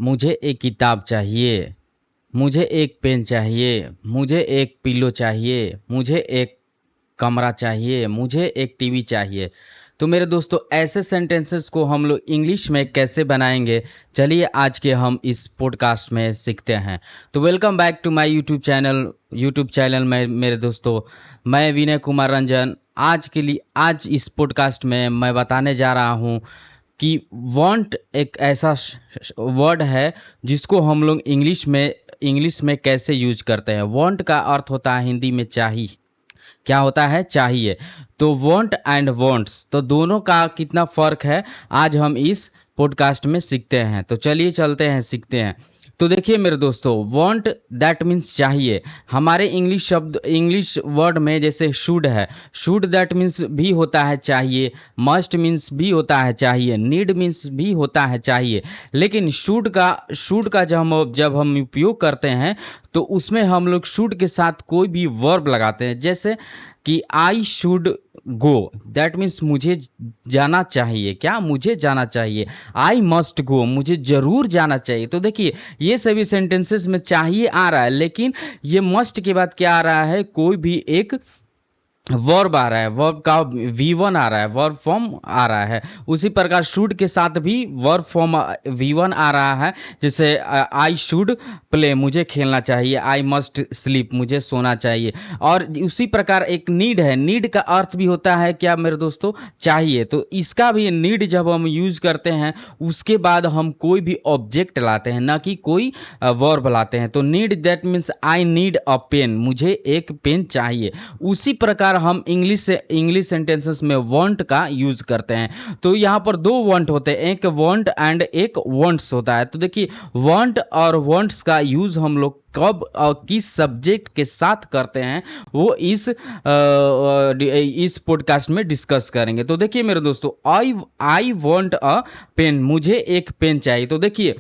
मुझे एक किताब चाहिए, मुझे एक पेन चाहिए, मुझे एक पिलो चाहिए, मुझे एक कमरा चाहिए, मुझे एक टीवी चाहिए। तो मेरे दोस्तों ऐसे सेंटेंसेस को हम लोग इंग्लिश में कैसे बनाएंगे, चलिए आज के हम इस पॉडकास्ट में सीखते हैं। तो welcome back to my YouTube channel में मेरे दोस्तों, मैं विनय कुमार रंजन। आज इस पॉडकास्ट में मैं बताने जा रहा हूँ कि वांट एक ऐसा वर्ड है जिसको हम लोग इंग्लिश में कैसे यूज करते हैं। वांट का अर्थ होता है हिंदी में चाहिए। क्या होता है? चाहिए। तो वांट एंड वांट्स, तो दोनों का कितना फर्क है आज हम इस पॉडकास्ट में सीखते हैं। तो चलिए चलते हैं, सीखते हैं। तो देखिए मेरे दोस्तों, वांट दैट मीन्स चाहिए। हमारे इंग्लिश वर्ड में जैसे शुड है, शुड दैट मीन्स भी होता है चाहिए, मस्ट मीन्स भी होता है चाहिए, नीड मीन्स भी होता है चाहिए। लेकिन शुड का जब हम उपयोग करते हैं तो उसमें हम लोग शुड के साथ कोई भी वर्ब लगाते हैं। जैसे कि I should go, that means मुझे जाना चाहिए। क्या? मुझे जाना चाहिए। आई मस्ट गो, मुझे जरूर जाना चाहिए। तो देखिए ये सभी सेंटेंसेस में चाहिए आ रहा है, लेकिन ये मस्ट के बाद क्या आ रहा है? कोई भी एक वर्ब आ रहा है, वर्ब का V1 आ रहा है, वर्ब फॉर्म आ रहा है। उसी प्रकार शुड के साथ भी वर्ब फॉर्म V1 आ रहा है। जैसे आई शुड प्ले, मुझे खेलना चाहिए। आई मस्ट स्लीप, मुझे सोना चाहिए। और उसी प्रकार एक नीड है, नीड का अर्थ भी होता है क्या मेरे दोस्तों? चाहिए। तो इसका भी नीड जब हम यूज करते हैं उसके बाद हम कोई भी ऑब्जेक्ट लाते हैं, ना कि कोई वर्ब लाते हैं। तो need that means I need a pen, मुझे एक पेन चाहिए। उसी प्रकार हम इंग्लिश सेंटेंसेस में वांट का यूज करते हैं। तो यहां पर दो वांट होते हैं, एक वांट एंड एक वांट्स होता है। तो देखिए वांट और वांट्स का यूज हम लोग कब और किस सब्जेक्ट के साथ करते हैं वो इस पॉडकास्ट में डिस्कस करेंगे। तो देखिए मेरे दोस्तों, आई वांट अ पेन, मुझे एक पेन चाहिए। तो देखिए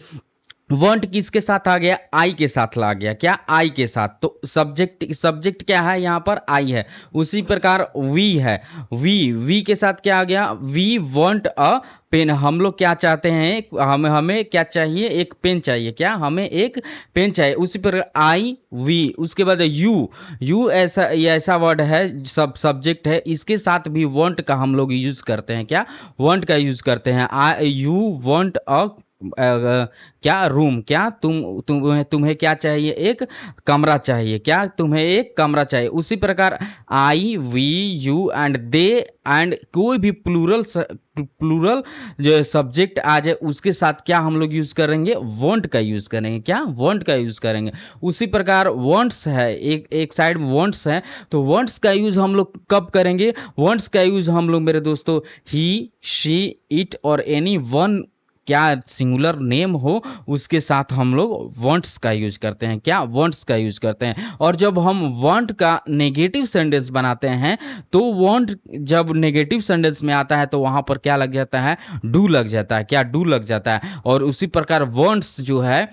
वांट किसके साथ आ गया? आई के साथ ला गया। क्या? आई के साथ। तो सब्जेक्ट क्या है यहाँ पर? आई है। उसी प्रकार वी है, वी के साथ क्या आ गया? वी वांट अ पेन, हम लोग क्या चाहते हैं? हमें क्या चाहिए? एक पेन चाहिए। क्या? हमें एक पेन चाहिए। उसी पर आई वी, उसके बाद यू ऐसा वर्ड है, सब्जेक्ट है, इसके साथ भी वांट का हम लोग यूज करते हैं। क्या? वांट का यूज करते हैं। यू वांट अ क्या? रूम। क्या? तुम्हें क्या चाहिए? एक कमरा चाहिए। क्या? तुम्हें एक कमरा चाहिए। उसी प्रकार I we you and they and कोई भी प्लूरल जो सब्जेक्ट आ जाए उसके साथ क्या हम लोग यूज करेंगे? वांट का यूज करेंगे। क्या? वांट का यूज करेंगे। उसी प्रकार वांट्स है, एक साइड वांट्स है, तो वांट्स का यूज हम लोग कब करेंगे? वांट्स का यूज हम लोग मेरे दोस्तों ही शी इट और एनी वन, क्या सिंगुलर नेम हो उसके साथ हम लोग वांट्स का यूज करते हैं। क्या? वांट्स का यूज करते हैं। और जब हम वांट का नेगेटिव सेंटेंस बनाते हैं तो वांट जब नेगेटिव सेंटेंस में आता है तो वहां पर क्या लग जाता है? डू लग जाता है। क्या? डू लग जाता है। और उसी प्रकार वांट्स जो है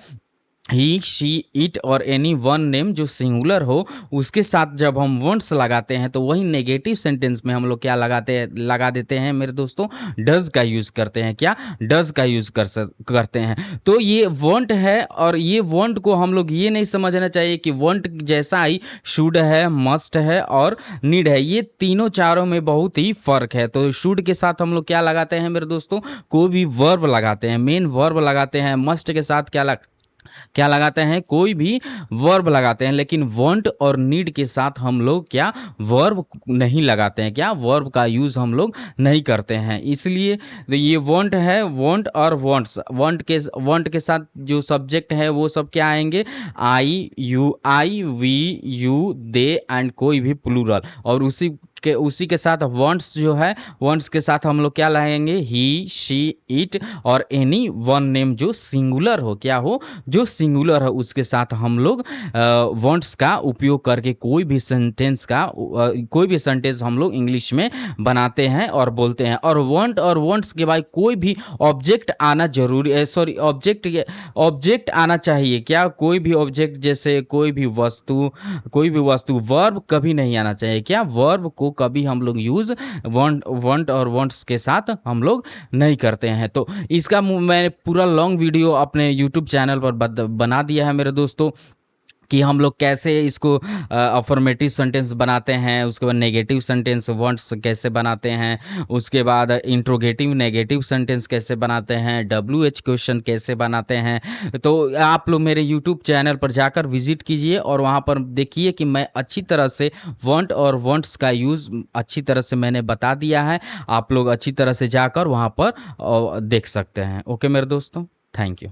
ही शी इट और एनी वन नेम जो सिंगुलर हो उसके साथ जब हम वांट्स लगाते हैं तो वही नेगेटिव सेंटेंस में हम लोग क्या लगा देते हैं मेरे दोस्तों? डज का यूज करते हैं। क्या? डज का यूज करते हैं। तो ये वांट है, और ये वांट को हम लोग ये नहीं समझना चाहिए कि वांट जैसा ही शुड है, मस्ट है और नीड है। ये तीनों चारों में बहुत ही फर्क है। तो शुड के साथ हम लोग क्या लगाते हैं मेरे दोस्तों? कोई भी वर्ब लगाते हैं, मेन वर्ब लगाते हैं। मस्ट के साथ क्या लगाते हैं? कोई भी वर्ब लगाते हैं। लेकिन वांट और नीड के साथ हम लोग क्या वर्ब नहीं लगाते हैं। क्या? वर्ब का यूज हम लोग नहीं करते हैं। इसलिए ये वांट है, वांट और वांट्स, वांट के साथ जो सब्जेक्ट है वो सब क्या आएंगे? आई वी यू दे एंड कोई भी प्लूरल। और उसी के साथ वांट्स जो है, वांट्स के साथ हम लोग क्या लाएंगे? ही शी इट और एनी वन नेम जो सिंगुलर हो। क्या हो? जो सिंगुलर है उसके साथ हम लोग वांट्स का उपयोग करके कोई भी सेंटेंस हम लोग इंग्लिश में बनाते हैं और बोलते हैं। और वांट और वांट्स के बाद कोई भी ऑब्जेक्ट आना जरूरी है, सॉरी ऑब्जेक्ट आना चाहिए। क्या? कोई भी ऑब्जेक्ट, जैसे कोई भी वस्तु, वर्ब कभी नहीं आना चाहिए। क्या? वर्ब को वो कभी हम लोग यूज़ वांट और वांट्स के साथ हम लोग नहीं करते हैं। तो इसका मैंने पूरा लॉन्ग वीडियो अपने यूट्यूब चैनल पर बना दिया है मेरे दोस्तों, कि हम लोग कैसे इसको अफर्मेटिव सेंटेंस बनाते हैं, उसके बाद नेगेटिव सेंटेंस वांट्स कैसे बनाते हैं, उसके बाद इंट्रोगेटिव नेगेटिव सेंटेंस कैसे बनाते हैं, WH क्वेश्चन कैसे बनाते हैं। तो आप लोग मेरे यूट्यूब चैनल पर जाकर विजिट कीजिए और वहाँ पर देखिए कि मैं अच्छी तरह से वांट और वांट्स का यूज़ अच्छी तरह से मैंने बता दिया है। आप लोग अच्छी तरह से जाकर वहाँ पर देख सकते हैं। ओके मेरे दोस्तों, थैंक यू।